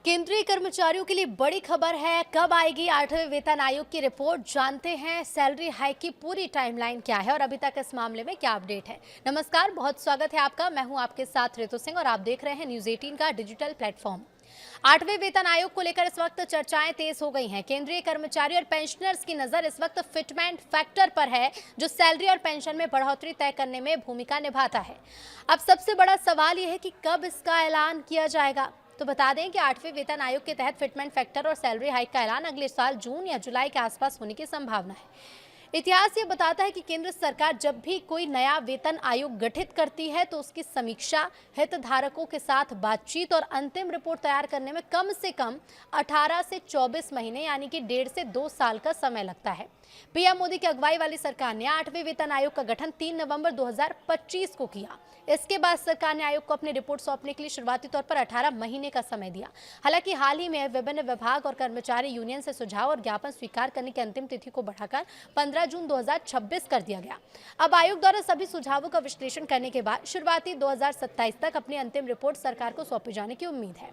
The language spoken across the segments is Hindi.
केंद्रीय कर्मचारियों के लिए बड़ी खबर है। कब आएगी 8वें वेतन आयोग की रिपोर्ट, जानते हैं सैलरी हाइक की पूरी टाइमलाइन क्या है और अभी तक इस मामले में क्या अपडेट है। नमस्कार, बहुत स्वागत है आपका। मैं हूं आपके साथ ऋतु सिंह और आप देख रहे हैं न्यूज 18 का डिजिटल प्लेटफॉर्म। 8वें वेतन आयोग को लेकर इस वक्त चर्चाएं तेज हो गई हैं। केंद्रीय कर्मचारी और पेंशनर्स की नजर इस वक्त फिटमेंट फैक्टर पर है, जो सैलरी और पेंशन में बढ़ोतरी तय करने में भूमिका निभाता है। अब सबसे बड़ा सवाल यह है कि कब इसका ऐलान किया जाएगा। तो बता दें कि 8वें वेतन आयोग के तहत फिटमेंट फैक्टर और सैलरी हाइक का ऐलान अगले साल जून या जुलाई के आसपास होने की संभावना है। इतिहास ये बताता है कि केंद्र सरकार जब भी कोई नया वेतन आयोग गठित करती है तो उसकी समीक्षा, हितधारकों के साथ बातचीत और अंतिम रिपोर्ट तैयार करने में कम से कम 18 से 24 महीने यानी कि 1.5 से 2 साल का समय लगता है। पीएम मोदी की अगुवाई वाली सरकार ने 8वें वेतन आयोग का गठन 3 नवंबर 2025 को किया। इसके बाद सरकार ने आयोग को अपनी रिपोर्ट सौंपने के लिए शुरुआती तौर पर 18 महीने का समय दिया। हालांकि हाल ही में विभिन्न विभाग और कर्मचारी यूनियन से सुझाव और ज्ञापन स्वीकार करने की अंतिम तिथि को बढ़ाकर 15 जून 2026 कर दिया गया। अब आयोग द्वारा सभी सुझावों का विश्लेषण करने के बाद शुरुआती 2027 तक अपनी अंतिम रिपोर्ट सरकार को सौंपे जाने की उम्मीद है।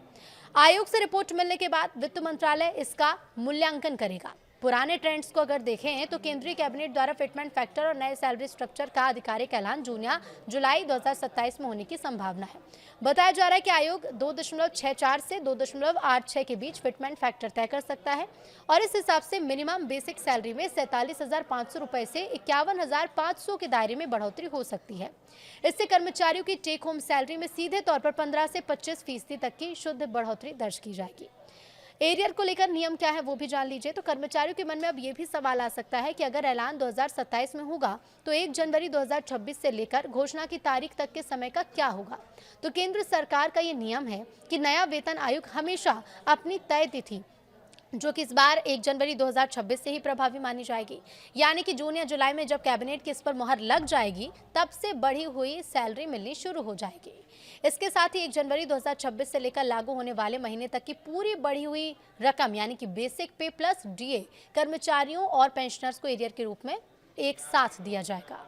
आयोग से रिपोर्ट मिलने के बाद वित्त मंत्रालय इसका मूल्यांकन करेगा। पुराने ट्रेंड्स को अगर देखें तो केंद्रीय कैबिनेट द्वारा फिटमेंट फैक्टर और नए सैलरी स्ट्रक्चर का आधिकारिक ऐलान जून या जुलाई 2027 में होने की संभावना है। बताया जा रहा है कि आयोग 2.64 से 2.86 के बीच फिटमेंट फैक्टर तय कर सकता है और इस हिसाब से मिनिमम बेसिक सैलरी में 47,500 रुपए से 51,500 के दायरे में बढ़ोतरी हो सकती है। इससे कर्मचारियों की टेक होम सैलरी में सीधे तौर पर 15 से 25% तक की शुद्ध बढ़ोतरी दर्ज की जाएगी। एरियर को लेकर नियम क्या है वो भी जान लीजिए। तो कर्मचारियों के मन में अब ये भी सवाल आ सकता है कि अगर ऐलान 2027 में होगा तो 1 जनवरी 2026 से लेकर घोषणा की तारीख तक के समय का क्या होगा। तो केंद्र सरकार का ये नियम है कि नया वेतन आयोग हमेशा अपनी तय तिथि, जो कि इस बार 1 जनवरी 2026 से ही प्रभावी मानी जाएगी, यानी कि जून या जुलाई में जब कैबिनेट की इस पर मुहर लग जाएगी तब से बढ़ी हुई सैलरी मिलनी शुरू हो जाएगी। इसके साथ ही 1 जनवरी 2026 से लेकर लागू होने वाले महीने तक की पूरी बढ़ी हुई रकम यानी कि बेसिक पे प्लस डीए कर्मचारियों और पेंशनर्स को एरियर के रूप में एक साथ दिया जाएगा।